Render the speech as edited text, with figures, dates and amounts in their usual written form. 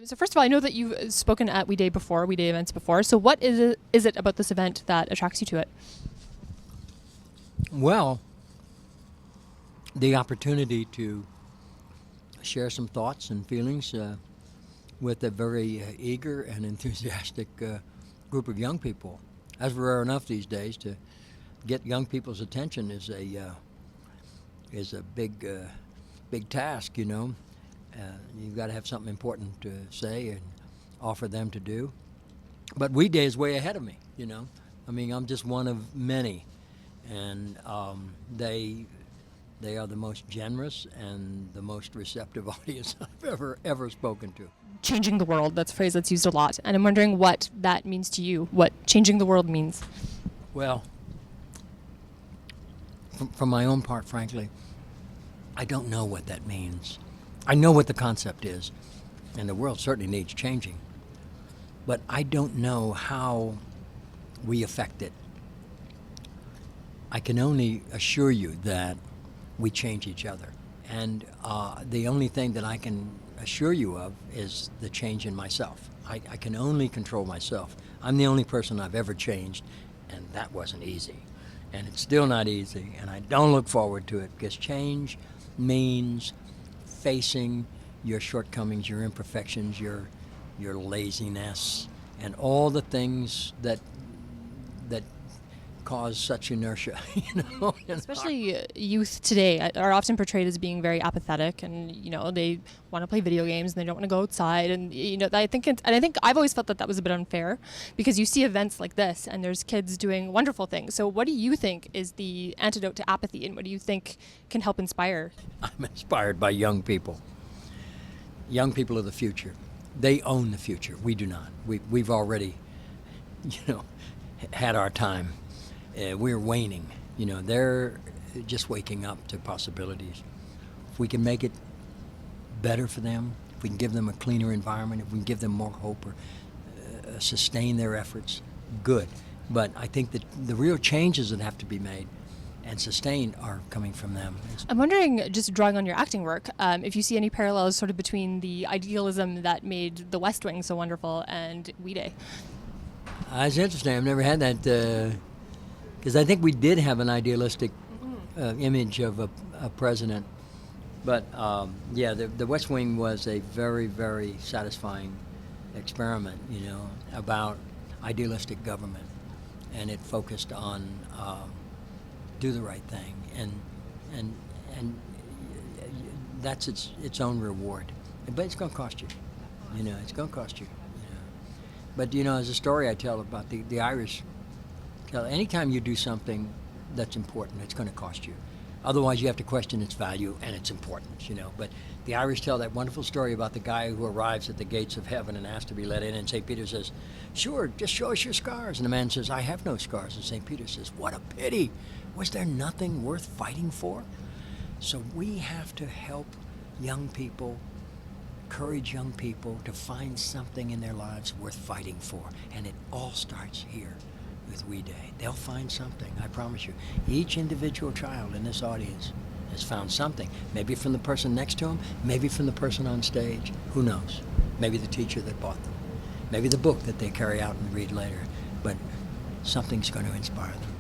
So first of all, I know that you've spoken at We Day before, We Day events before. So what is it about this event that attracts you to it? Well, the opportunity to share some thoughts and feelings with a very eager and enthusiastic group of young people. As rare enough these days to get young people's attention is a big task. You've got to have something important to say and offer them to do. But We Day is way ahead of me. I mean, I'm just one of many, and they are the most generous and the most receptive audience I've ever spoken to. Changing the world, that's a phrase that's used a lot. And I'm wondering what that means to you, what changing the world means. Well, from my own part, frankly, I don't know what that means. I know what the concept is, and the world certainly needs changing. But I don't know how we affect it. I can only assure you that we change each other. And the only thing that I can assure you of is the change in myself. I can only control myself. I'm the only person I've ever changed, and that wasn't easy. And it's still not easy, and I don't look forward to it, because change means facing your shortcomings, your imperfections, your laziness, and all the things that cause such inertia. Especially youth today are often portrayed as being very apathetic, and they want to play video games and they don't want to go outside, and I think I've always felt that was a bit unfair, because you see events like this and there's kids doing wonderful things. So what do you think is the antidote to apathy, and what do you think can help inspire? I'm inspired by young people. Young people are the future. They own the future. We do not. We've already, had our time. We're waning. They're just waking up to possibilities. If we can make it better for them, if we can give them a cleaner environment, if we can give them more hope or sustain their efforts, good. But I think that the real changes that have to be made and sustained are coming from them. I'm wondering, just drawing on your acting work, if you see any parallels sort of between the idealism that made The West Wing so wonderful and We Day. It's interesting. I've never had that, because I think we did have an idealistic image of a president. But the West Wing was a very, very satisfying experiment, about idealistic government, and it focused on do the right thing, and that's its own reward. But it's going to cost you. It's going to cost you. But there's a story I tell about the Irish. Anytime you do something that's important, it's going to cost you. Otherwise, you have to question its value and its importance, But the Irish tell that wonderful story about the guy who arrives at the gates of heaven and asks to be let in, and St. Peter says, "Sure, just show us your scars." And the man says, "I have no scars." And St. Peter says, "What a pity. Was there nothing worth fighting for?" So we have to help young people, encourage young people to find something in their lives worth fighting for. And it all starts here with We Day. They'll find something, I promise you. Each individual child in this audience has found something. Maybe from the person next to them, maybe from the person on stage. Who knows? Maybe the teacher that bought them. Maybe the book that they carry out and read later. But something's going to inspire them.